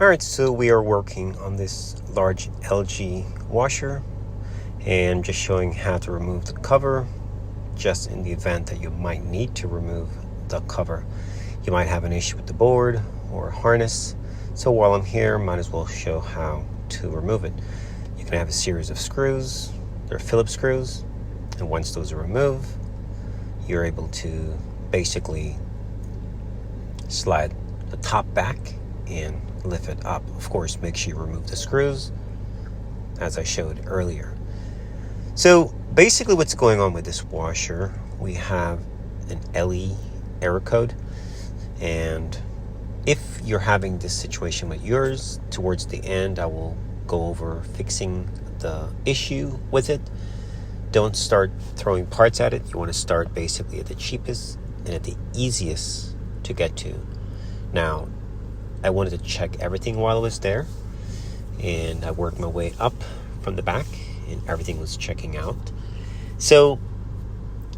Alright, so we are working on this large LG washer and just showing how to remove the cover just in the event that you might need to remove the cover. You might have an issue with the board or harness, so while I'm here, might as well show how to remove it. You can have a series of screws. They're Phillips screws, and once those are removed, you're able to basically slide the top back and lift it up. Of course, make sure you remove the screws as I showed earlier. So basically what's going on with this washer, we have an LE error code, and if you're having this situation with yours, towards the end I will go over fixing the issue with it. Don't start throwing parts at it. You want to start basically at the cheapest and at the easiest to get to. Now, I wanted to check everything while I was there, and I worked my way up from the back, and everything was checking out. So,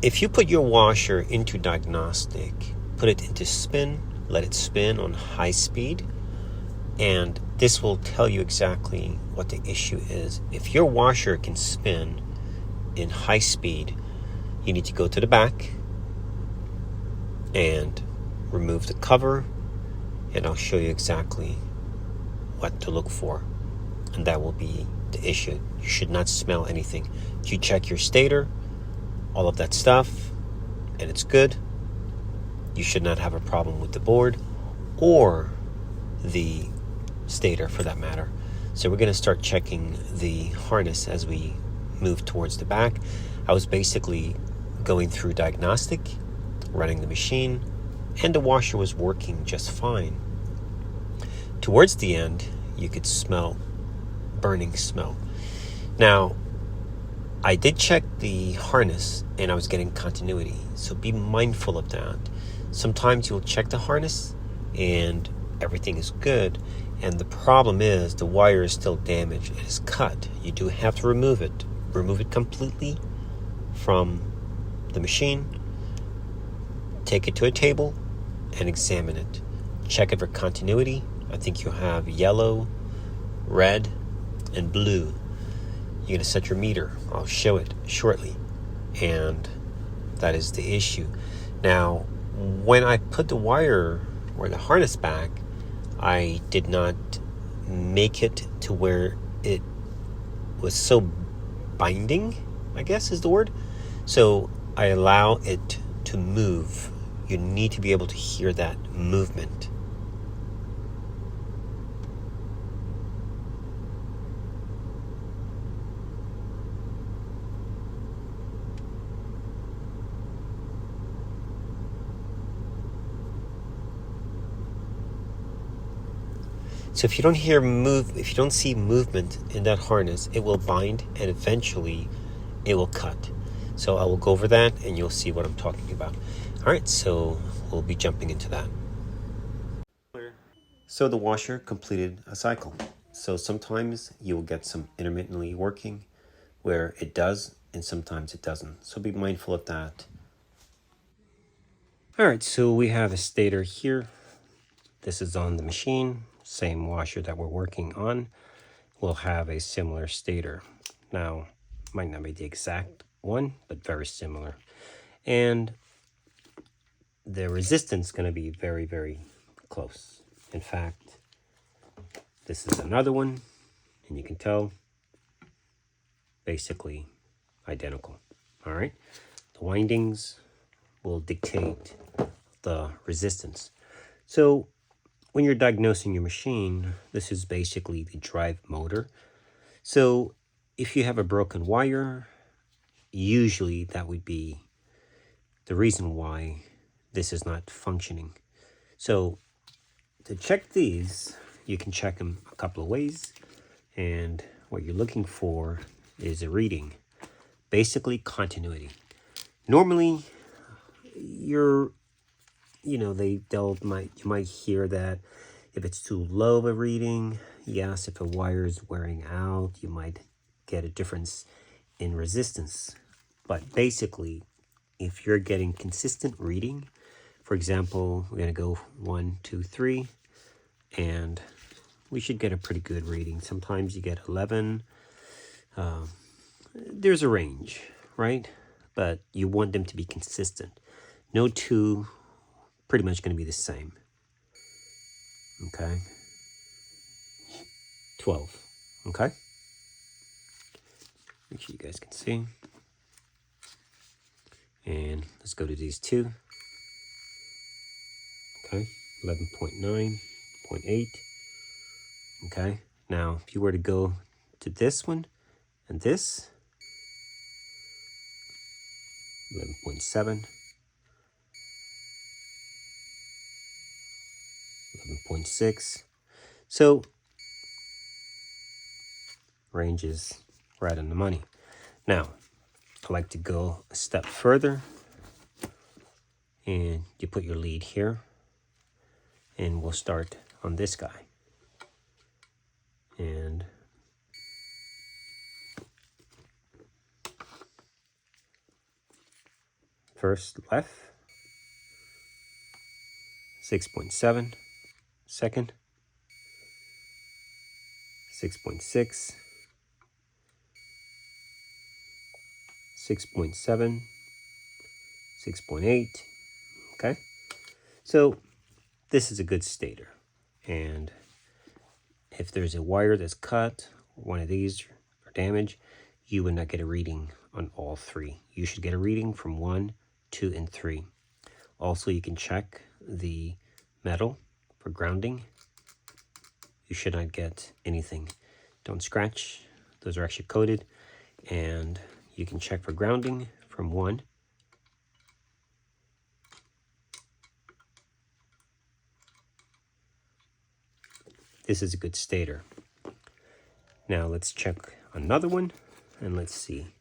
if you put your washer into diagnostic, put it into spin, let it spin on high speed, and this will tell you exactly what the issue is. If your washer can spin in high speed, you need to go to the back and remove the cover, and I'll show you exactly what to look for, and that will be the issue. You should not smell anything. You check your stator, all of that stuff, and it's good. You should not have a problem with the board or the stator for that matter. So we're going to start checking the harness as we move towards the back. I was basically going through diagnostic, running the machine, and the washer was working just fine. Towards the end, you could smell burning smell. Now, I did check the harness and I was getting continuity, so be mindful of that. Sometimes you'll check the harness and everything is good, and the problem is the wire is still damaged. It is cut. You do have to remove it. Remove it completely from the machine. Take it to a table and examine it. Check it for continuity. I think you'll have yellow, red, and blue. You're going to set your meter. I'll show it shortly. And that is the issue. Now, when I put the wire or the harness back, I did not make it to where it was so binding, I guess is the word. So I allow it to move. You need to be able to hear that movement. So if you don't if you don't see movement in that harness, it will bind and eventually it will cut. So I will go over that and you'll see what I'm talking about. All right, so we'll be jumping into that. So the washer completed a cycle. So sometimes you will get some intermittently working where it does and sometimes it doesn't. So be mindful of that. All right, so we have a stator here. This is on the machine. Same washer that we're working on will have a similar stator. Now, might not be the exact one, but very similar. And the resistance is going to be very, very close. In fact, this is another one, and you can tell basically identical. All right, the windings will dictate the resistance. So when you're diagnosing your machine, this is basically the drive motor. So if you have a broken wire, usually that would be the reason why this is not functioning. So to check these, you can check them a couple of ways. And what you're looking for is a reading. Basically continuity. Normally, you might hear that if it's too low of a reading, yes, if a wire is wearing out, you might get a difference in resistance. But basically, if you're getting consistent reading, for example, we're going to go 1, 2, 3, and we should get a pretty good reading. Sometimes you get 11. There's a range, right? But you want them to be consistent. No two pretty much going to be the same. Okay. 12. Okay. Make sure you guys can see. And let's go to these two. Okay. 11.9, 0.8. Okay. Now, if you were to go to this one and this, 11.7, 11.6. So, range is right on the money. Now, I like to go a step further, and you put your lead here, and we'll start on this guy. And first left, 6.7, second, 6.6, 6.7, 6.8. Okay, so this is a good stator, and if there's a wire that's cut, one of these or damaged, you would not get a reading on all three. You should get a reading from 1, 2, and 3. Also, you can check the metal for grounding. You should not get anything. Don't scratch. Those are actually coated. And you can check for grounding from 1. This is a good stator. Now let's check another one, and let's see.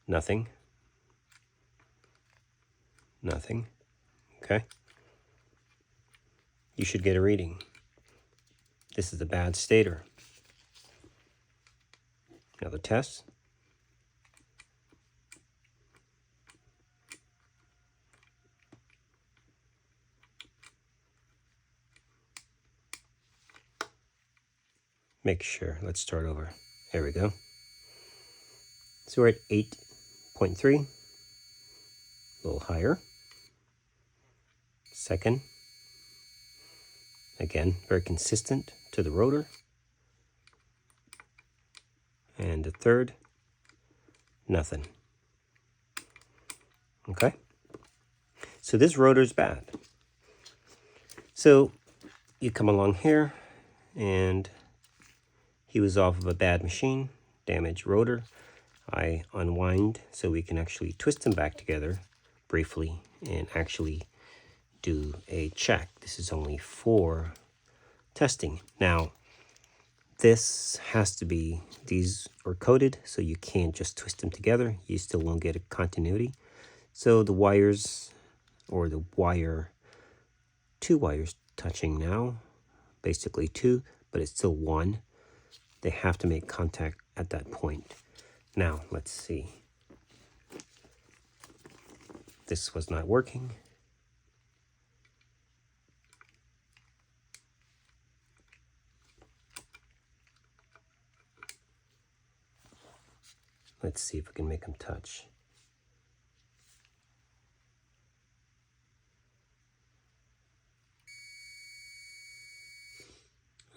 Nothing. Nothing. Okay. You should get a reading. This is a bad stator. Another test. Make sure. Let's start over. There we go. So we're at 8.3. A little higher. Second. Again, very consistent to the rotor. And the third. Nothing. Okay. So this rotor is bad. So you come along here, and he was off of a bad machine, damaged rotor. I unwind so we can actually twist them back together briefly and actually do a check. This is only for testing. Now, this has to be, these are coated, so you can't just twist them together. You still won't get a continuity. So the wires, or the wire, 2 wires touching now, basically 2, but it's still 1. They have to make contact at that point. Now, let's see. This was not working. Let's see if we can make them touch.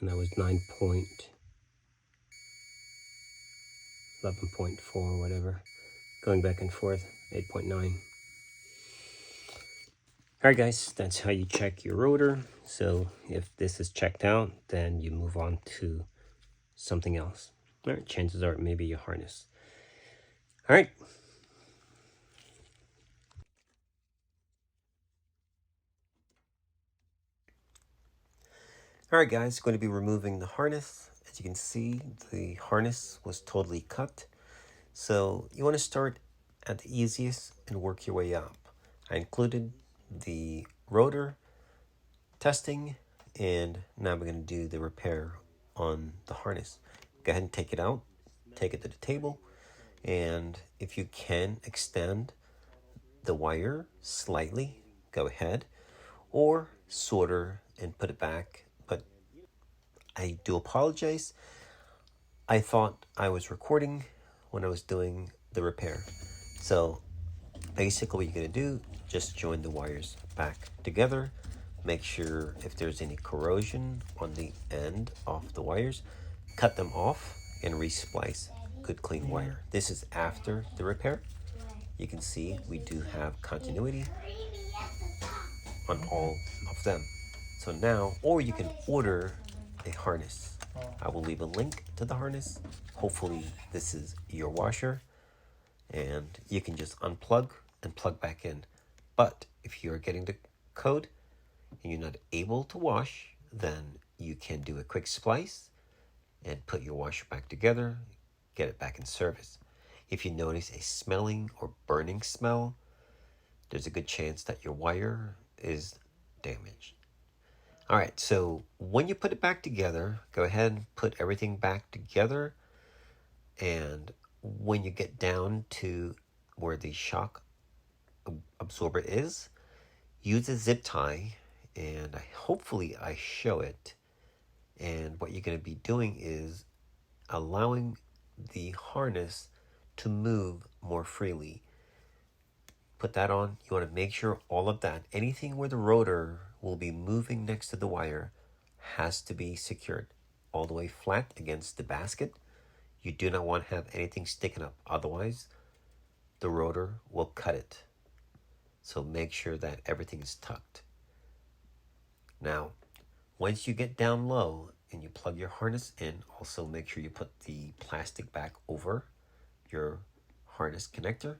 And that was 11.4, whatever. Going back and forth, 8.9. All right, guys, that's how you check your rotor. So if this is checked out, then you move on to something else. All right, chances are maybe your harness. All right. All right, guys, going to be removing the harness. As you can see, the harness was totally cut. So you want to start at the easiest and work your way up. I included the rotor testing, and now we're going to do the repair on the harness. Go ahead and take it out, take it to the table, and if you can extend the wire slightly, go ahead, or solder and put it back. But I do apologize. I thought I was recording when I was doing the repair. So basically what you're going to do, just join the wires back together. Make sure if there's any corrosion on the end of the wires, cut them off and resplice good clean wire. This is after the repair. You can see we do have continuity on all of them. So now, or you can order a harness. I will leave a link to the harness. Hopefully this is your washer and you can just unplug and plug back in. But if you're getting the code and you're not able to wash, then you can do a quick splice and put your washer back together, get it back in service. If you notice a smelling or burning smell, there's a good chance that your wire is damaged. All right, so when you put it back together, go ahead and put everything back together. And when you get down to where the shock absorber is, use a zip tie, and hopefully I show it. And what you're going to be doing is allowing the harness to move more freely. Put that on. You want to make sure all of that, anything where the rotor will be moving next to the wire, has to be secured all the way flat against the basket. You do not want to have anything sticking up, otherwise the rotor will cut it. So make sure that everything is tucked. Now, once you get down low and you plug your harness in, also make sure you put the plastic back over your harness connector.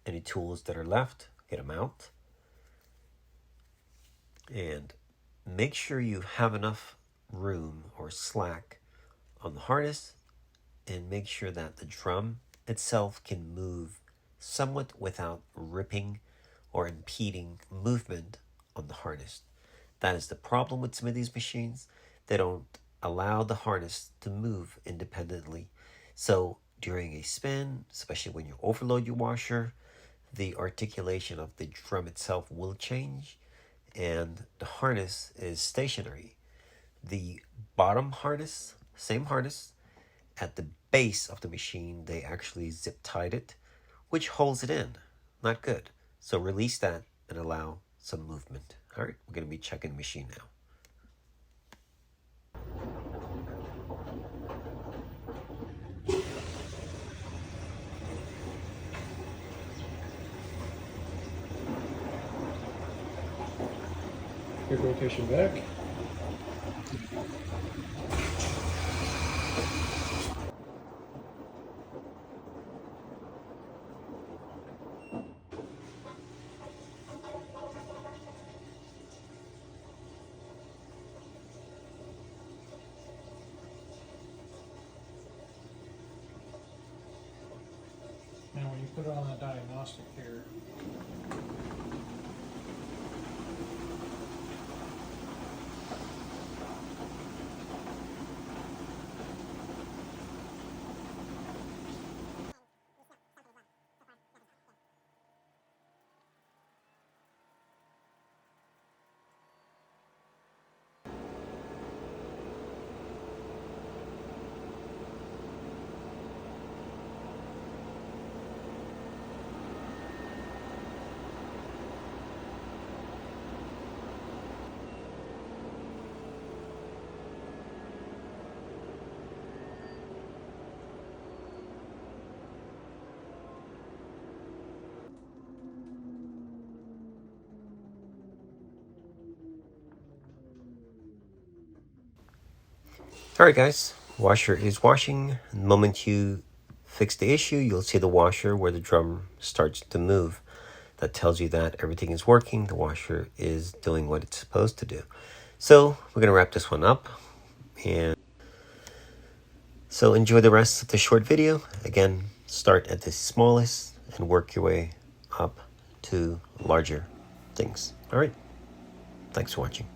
Any tools that are left, get them out. And make sure you have enough room or slack on the harness, and make sure that the drum itself can move somewhat without ripping or impeding movement on the harness. That is the problem with some of these machines. They don't allow the harness to move independently. So during a spin, especially when you overload your washer, the articulation of the drum itself will change and the harness is stationary. The bottom harness, same harness, at the base of the machine, they actually zip tied it, which holds it in. Not good. So release that and allow some movement. All right, we're going to be checking the machine now. Good rotation back. Now when you put it on the diagnostic here, All right, guys, washer is washing. The moment you fix the issue, you'll see the washer where the drum starts to move. That tells you that everything is working. The washer is doing what it's supposed to do. So we're going to wrap this one up. And so enjoy the rest of the short video. Again, start at the smallest and work your way up to larger things. All right. Thanks for watching.